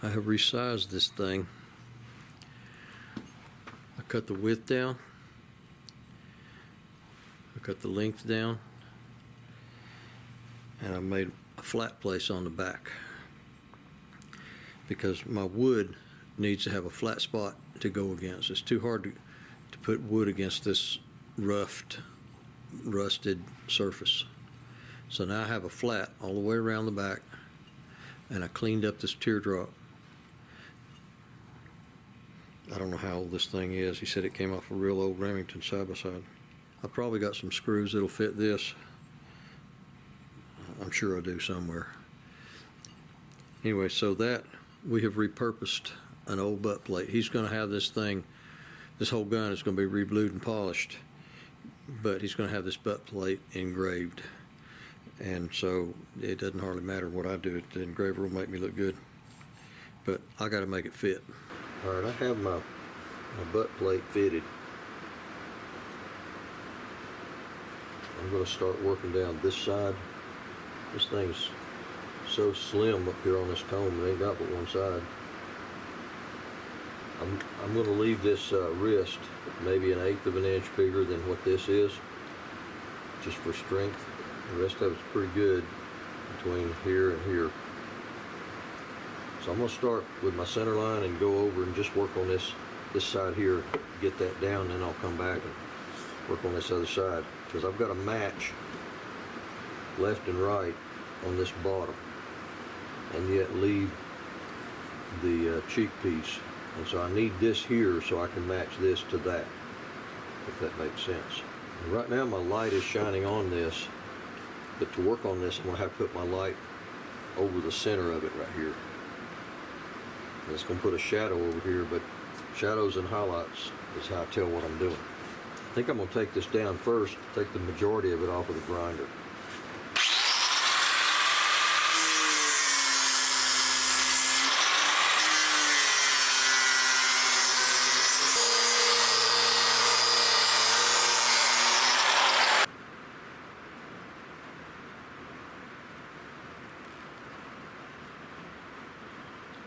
I have resized this thing. I cut the width down. I cut the length down. And I made a flat place on the back. Because my wood needs to have a flat spot to go against. It's too hard to put wood against this rusted surface. So now I have a flat all the way around the back, and I cleaned up this teardrop. I don't know how old this thing is. He said it came off a real old Remington side-by-side. I probably got some screws that'll fit this. I'm sure I do somewhere. Anyway, so that we have repurposed an old butt plate. He's going to have this thing, this whole gun is going to be re-blued and polished, but he's going to have this butt plate engraved. And so it doesn't hardly matter what I do. The engraver will make me look good, but I got to make it fit. All right, I have my butt plate fitted. I'm going to start working down this side. This thing's so slim up here on this comb, it ain't got but one side. I'm going to leave this wrist maybe 1/8 of an inch bigger than what this is, just for strength. The rest of it's pretty good between here and here. So I'm going to start with my center line and go over and just work on this side here, get that down, then I'll come back and work on this other side, because I've got to match left and right on this bottom and yet leave the cheek piece. And so I need this here so I can match this to that, if that makes sense. And right now my light is shining on this, but to work on this I'm going to have to put my light over the center of it right here. And it's going to put a shadow over here, but shadows and highlights is how I tell what I'm doing. I think I'm going to take this down first, take the majority of it off of the grinder.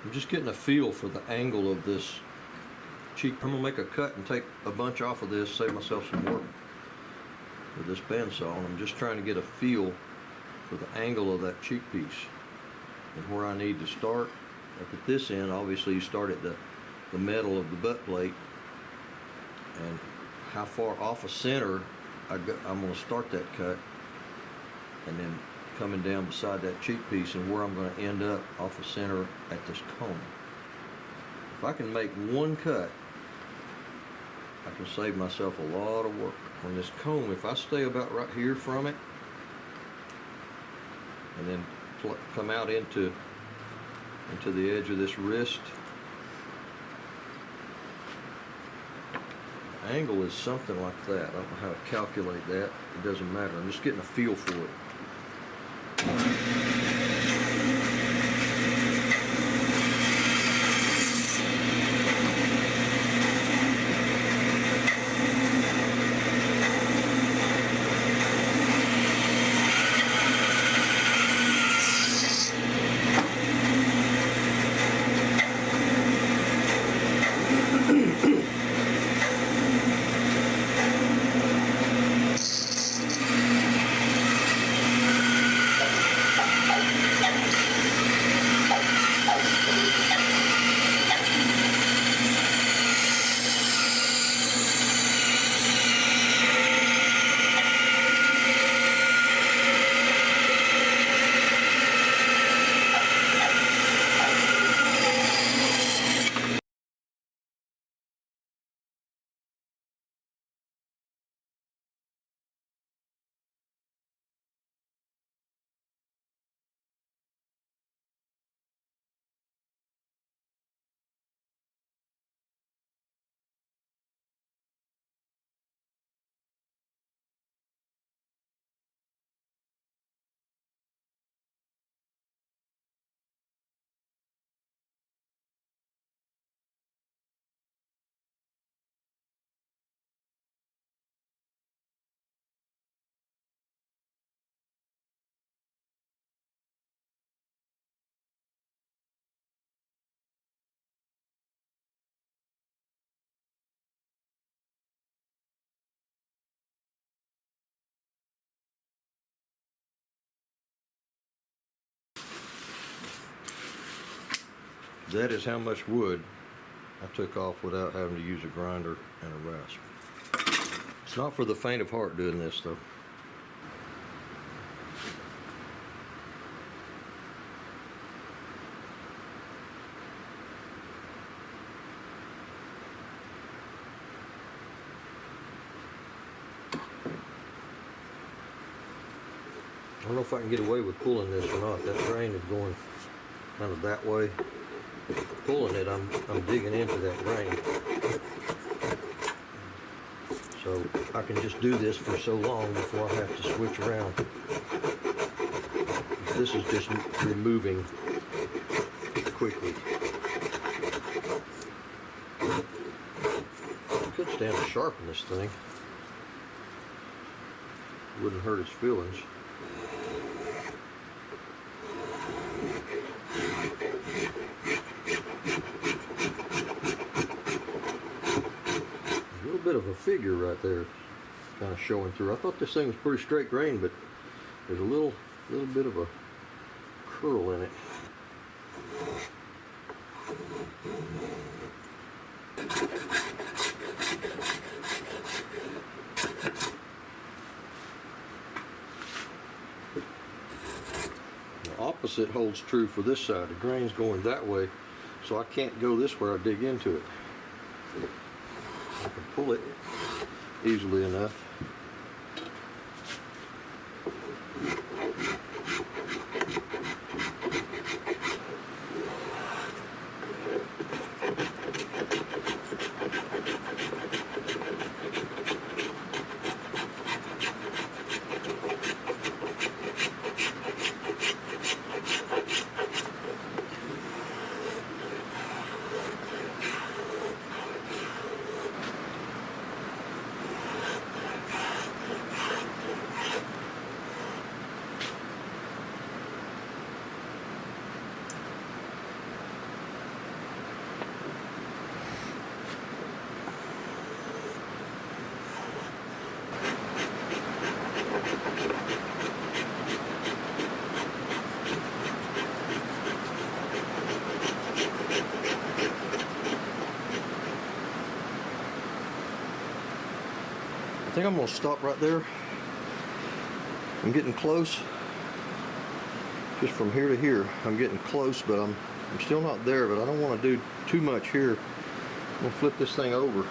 I'm just getting a feel for the angle of this cheek. I'm gonna make a cut and take a bunch off of this, save myself some work with this bandsaw. And I'm just trying to get a feel for the angle of that cheek piece and where I need to start. Up at this end, obviously you start at the metal of the butt plate, and how far off of center I'm gonna start that cut, and then coming down beside that cheek piece and where I'm going to end up off the center at this comb. If I can make one cut, I can save myself a lot of work. On this comb, if I stay about right here from it and then come out into the edge of this wrist, the angle is something like that. I don't know how to calculate that. It doesn't matter. I'm just getting a feel for it. That is how much wood I took off without having to use a grinder and a rasp. It's not for the faint of heart doing this though. I don't know if I can get away with pulling this or not. That grain is going kind of that way. Pulling it, I'm digging into that grain. So I can just do this for so long before I have to switch around. This is just removing quickly. I could stand to sharpen this thing. Wouldn't hurt its feelings. Bit of a figure right there kind of showing through. I thought this thing was pretty straight grain, but there's a little bit of a curl in it. The opposite holds true for this side. The grain's going that way, so I can't go this way or dig into it. I can pull it easily enough. I think I'm going to stop right there. I'm getting close. Just from here to here, I'm getting close, but I'm still not there, but I don't want to do too much here. I'm going to flip this thing over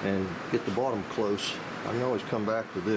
and get the bottom close. I can always come back to this.